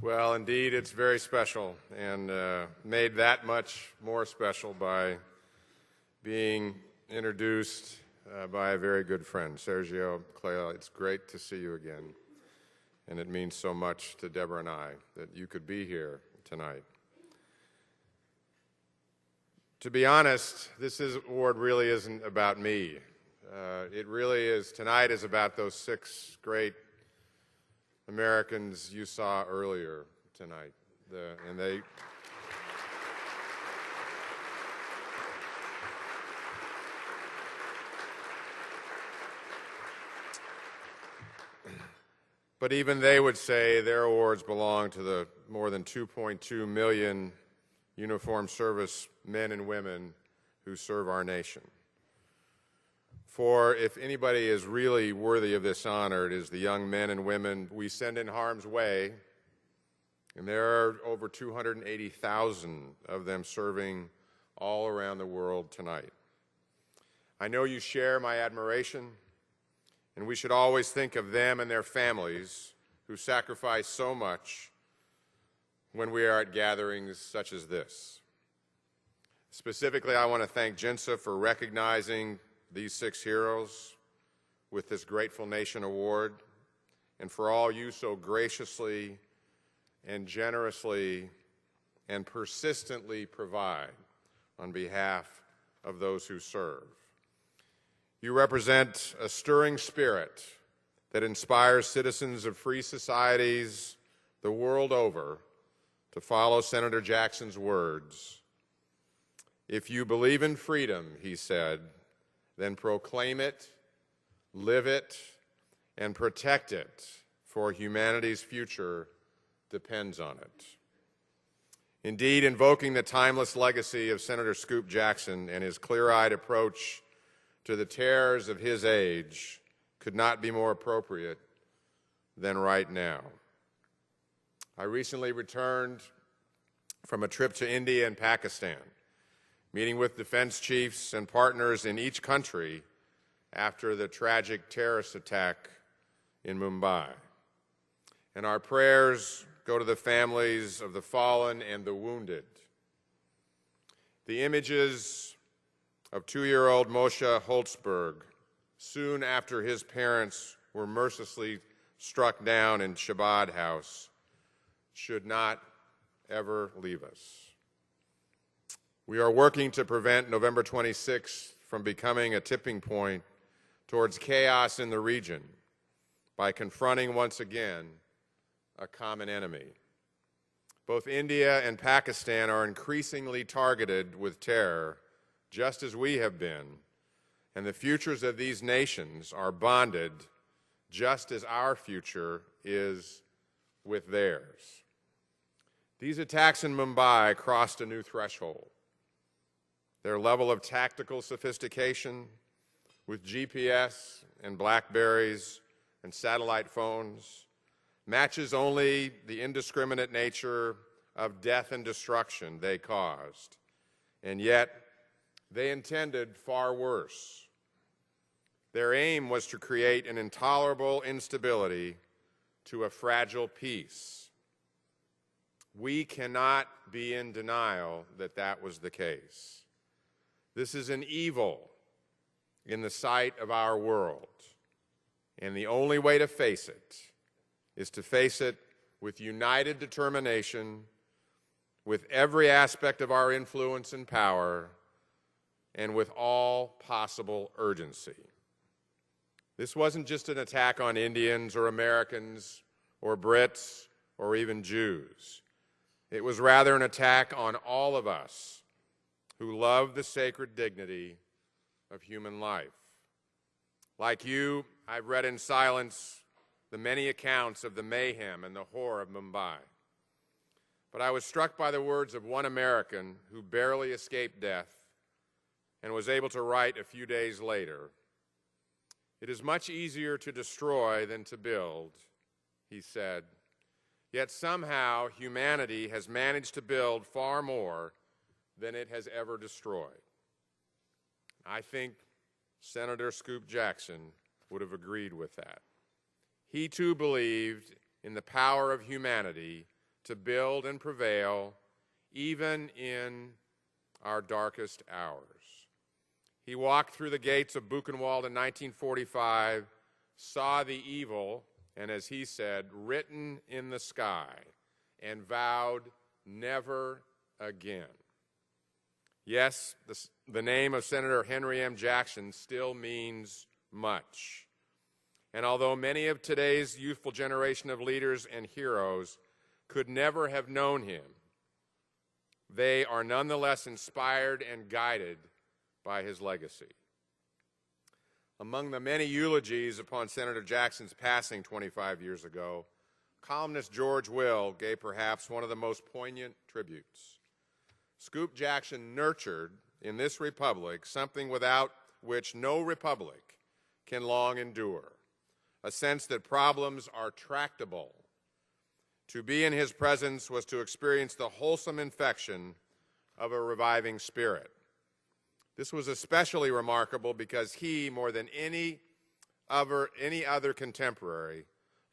Well, indeed, it's very special, and made that much more special by being introduced by a very good friend, Sergio Clea. It's great to see you again, and it means so much to Deborah and I that you could be here tonight. To be honest, this award really isn't about me. It really is, tonight is about those 6 great Americans you saw earlier tonight. But even they would say their awards belong to the more than 2.2 million uniformed service men and women who serve our nation. For if anybody is really worthy of this honor, it is the young men and women we send in harm's way, and there are over 280,000 of them serving all around the world tonight. I know you share my admiration, and we should always think of them and their families who sacrifice so much when we are at gatherings such as this. Specifically, I want to thank JINSA for recognizing these 6 heroes with this Grateful Nation Award, and for all you so graciously and generously and persistently provide on behalf of those who serve. You represent a stirring spirit that inspires citizens of free societies the world over to follow Senator Jackson's words. If you believe in freedom, he said, then proclaim it, live it, and protect it, for humanity's future depends on it. Indeed, invoking the timeless legacy of Senator Scoop Jackson and his clear-eyed approach to the terrors of his age could not be more appropriate than right now. I recently returned from a trip to India and Pakistan, meeting with defense chiefs and partners in each country after the tragic terrorist attack in Mumbai. And our prayers go to the families of the fallen and the wounded. The images of 2-year-old Moshe Holtzberg, soon after his parents were mercilessly struck down in Shabbat House, should not ever leave us. We are working to prevent November 26th from becoming a tipping point towards chaos in the region by confronting once again a common enemy. Both India and Pakistan are increasingly targeted with terror, just as we have been, and the futures of these nations are bonded just as our future is with theirs. These attacks in Mumbai crossed a new threshold. Their level of tactical sophistication with GPS and Blackberries and satellite phones matches only the indiscriminate nature of death and destruction they caused. And yet, they intended far worse. Their aim was to create an intolerable instability to a fragile peace. We cannot be in denial that that was the case. This is an evil in the sight of our world, and the only way to face it is to face it with united determination, with every aspect of our influence and power, and with all possible urgency. This wasn't just an attack on Indians or Americans or Brits or even Jews. It was rather an attack on all of us who love the sacred dignity of human life. Like you, I've read in silence the many accounts of the mayhem and the horror of Mumbai. But I was struck by the words of one American who barely escaped death and was able to write a few days later, "It is much easier to destroy than to build," he said, "yet somehow humanity has managed to build far more than it has ever destroyed." I think Senator Scoop Jackson would have agreed with that. He too believed in the power of humanity to build and prevail, even in our darkest hours. He walked through the gates of Buchenwald in 1945, saw the evil, and as he said, written in the sky, and vowed never again. Yes, the name of Senator Henry M. Jackson still means much. And although many of today's youthful generation of leaders and heroes could never have known him, they are nonetheless inspired and guided by his legacy. Among the many eulogies upon Senator Jackson's passing 25 years ago, columnist George Will gave perhaps one of the most poignant tributes. Scoop Jackson nurtured in this republic something without which no republic can long endure, a sense that problems are tractable. To be in his presence was to experience the wholesome infection of a reviving spirit. This was especially remarkable because he, more than any other contemporary,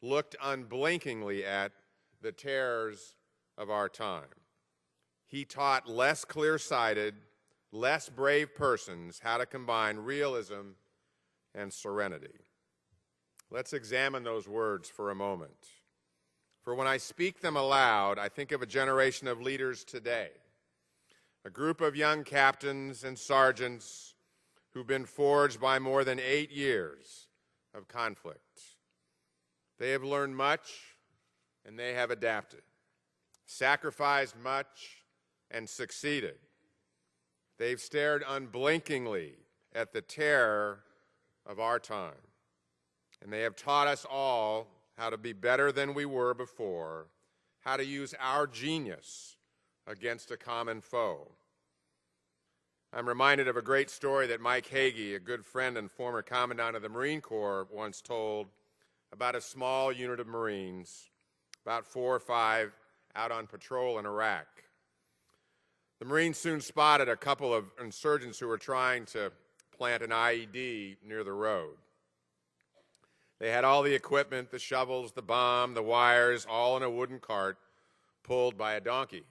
looked unblinkingly at the terrors of our time. He taught less clear-sighted, less brave persons how to combine realism and serenity. Let's examine those words for a moment. For when I speak them aloud, I think of a generation of leaders today, a group of young captains and sergeants who've been forged by more than 8 years of conflict. They have learned much, and they have adapted, sacrificed much, and succeeded. They've stared unblinkingly at the terror of our time, and they have taught us all how to be better than we were before, how to use our genius against a common foe. I'm reminded of a great story that Mike Hagee, a good friend and former commandant of the Marine Corps, once told about a small unit of Marines, about 4 or 5, out on patrol in Iraq. The Marines soon spotted a couple of insurgents who were trying to plant an IED near the road. They had all the equipment, the shovels, the bomb, the wires, all in a wooden cart pulled by a donkey.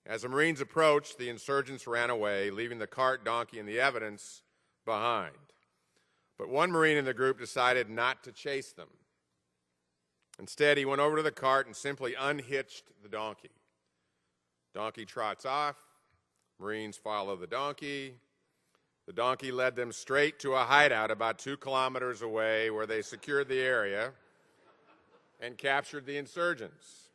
As the Marines approached, the insurgents ran away, leaving the cart, donkey, and the evidence behind. But one Marine in the group decided not to chase them. Instead, he went over to the cart and simply unhitched the donkey. Donkey trots off. Marines follow the donkey. The donkey led them straight to a hideout about 2 kilometers away where they secured the area and captured the insurgents.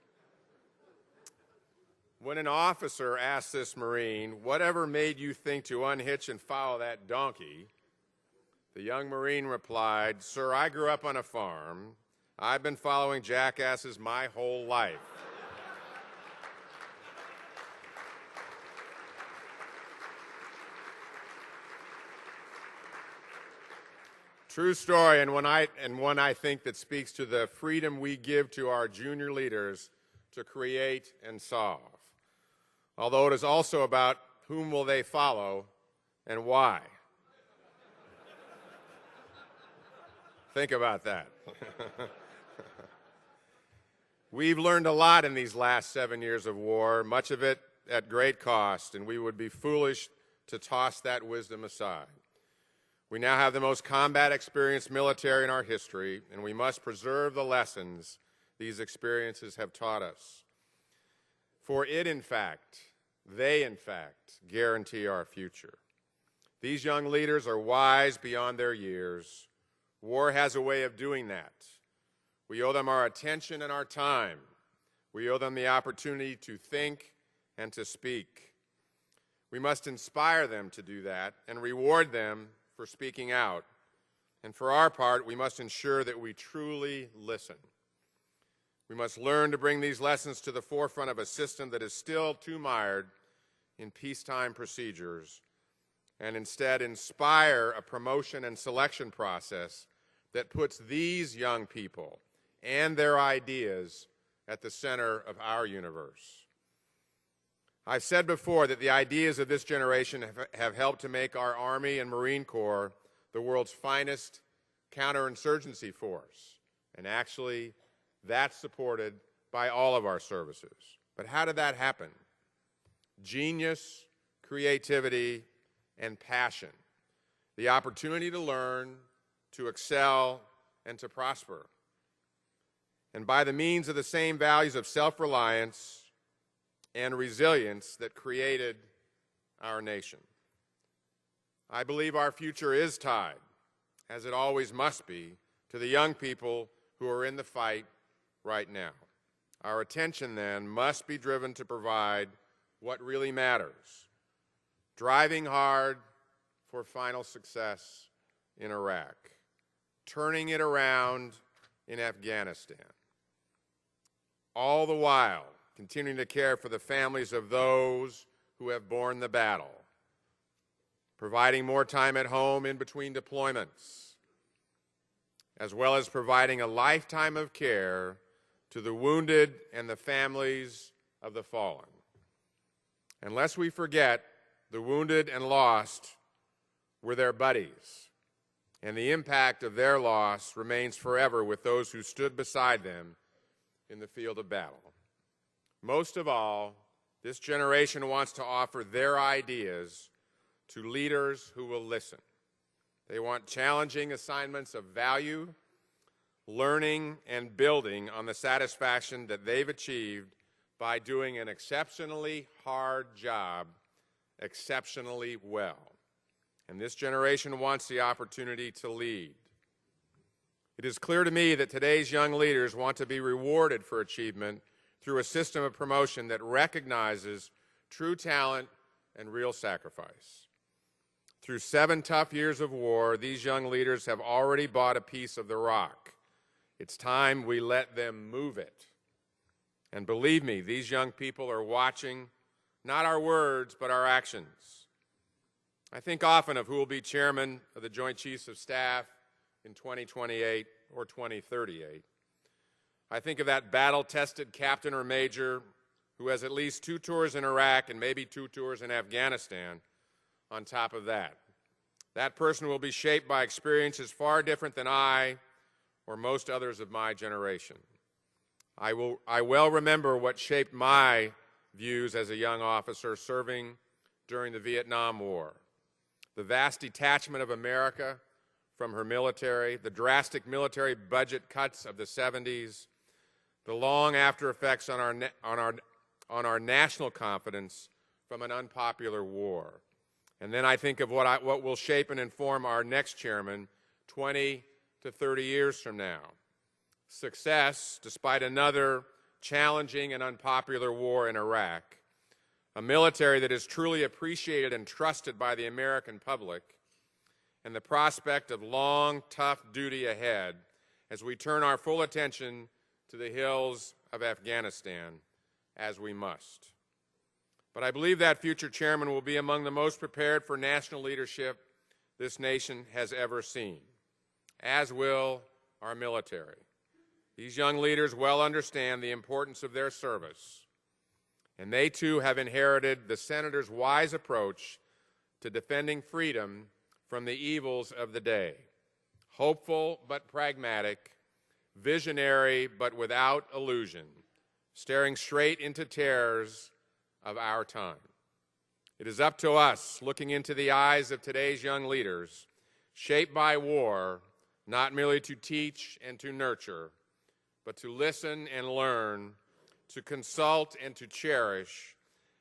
When an officer asked this Marine, "Whatever made you think to unhitch and follow that donkey?" the young Marine replied, "Sir, I grew up on a farm. I've been following jackasses my whole life." True story, and one I think that speaks to the freedom we give to our junior leaders to create and solve. Although it is also about whom will they follow and why. Think about that. We've learned a lot in these last 7 years of war, much of it at great cost, and we would be foolish to toss that wisdom aside. We now have the most combat-experienced military in our history, and we must preserve the lessons these experiences have taught us. For they, in fact, guarantee our future. These young leaders are wise beyond their years. War has a way of doing that. We owe them our attention and our time. We owe them the opportunity to think and to speak. We must inspire them to do that and reward them for speaking out. And for our part, we must ensure that we truly listen. We must learn to bring these lessons to the forefront of a system that is still too mired in peacetime procedures, and instead inspire a promotion and selection process that puts these young people and their ideas at the center of our universe. I've said before that the ideas of this generation have helped to make our Army and Marine Corps the world's finest counterinsurgency force. And actually, that's supported by all of our services. But how did that happen? Genius, creativity, and passion. The opportunity to learn, to excel, and to prosper. And by the means of the same values of self-reliance and resilience that created our nation. I believe our future is tied, as it always must be, to the young people who are in the fight right now. Our attention, then, must be driven to provide what really matters, driving hard for final success in Iraq, turning it around in Afghanistan, all the while continuing to care for the families of those who have borne the battle, providing more time at home in between deployments, as well as providing a lifetime of care to the wounded and the families of the fallen. And lest we forget, the wounded and lost were their buddies, and the impact of their loss remains forever with those who stood beside them in the field of battle. Most of all, this generation wants to offer their ideas to leaders who will listen. They want challenging assignments of value, learning and building on the satisfaction that they've achieved by doing an exceptionally hard job exceptionally well. And this generation wants the opportunity to lead. It is clear to me that today's young leaders want to be rewarded for achievement through a system of promotion that recognizes true talent and real sacrifice. Through 7 tough years of war, these young leaders have already bought a piece of the rock. It's time we let them move it. And believe me, these young people are watching not our words, but our actions. I think often of who will be chairman of the Joint Chiefs of Staff in 2028 or 2038. I think of that battle-tested captain or major who has at least 2 tours in Iraq and maybe 2 tours in Afghanistan on top of that. That person will be shaped by experiences far different than I or most others of my generation. I well remember what shaped my views as a young officer serving during the Vietnam War. The vast detachment of America from her military, the drastic military budget cuts of the 70s, the long after effects on our national confidence from an unpopular war. And then I think of what will shape and inform our next chairman 20 to 30 years from now. Success, despite another challenging and unpopular war in Iraq, a military that is truly appreciated and trusted by the American public, and the prospect of long, tough duty ahead as we turn our full attention to the hills of Afghanistan, as we must. But I believe that future chairman will be among the most prepared for national leadership this nation has ever seen, as will our military. These young leaders well understand the importance of their service, and they too have inherited the Senator's wise approach to defending freedom from the evils of the day. Hopeful but pragmatic, visionary but without illusion, staring straight into terrors of our time. It is up to us, looking into the eyes of today's young leaders, shaped by war, not merely to teach and to nurture, but to listen and learn, to consult and to cherish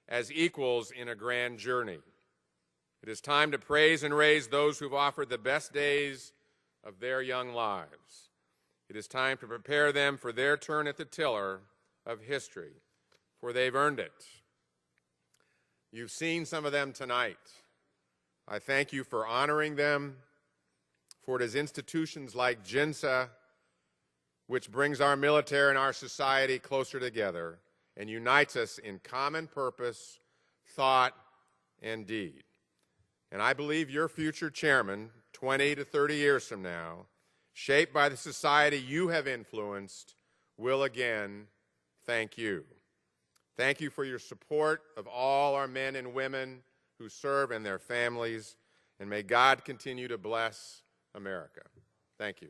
as equals in a grand journey. It is time to praise and raise those who've offered the best days of their young lives. It is time to prepare them for their turn at the tiller of history, for they've earned it. You've seen some of them tonight. I thank you for honoring them, for it is institutions like JINSA which brings our military and our society closer together and unites us in common purpose, thought, and deed. And I believe your future chairman, 20 to 30 years from now, shaped by the society you have influenced, will again thank you. Thank you for your support of all our men and women who serve and their families, and may God continue to bless America. Thank you.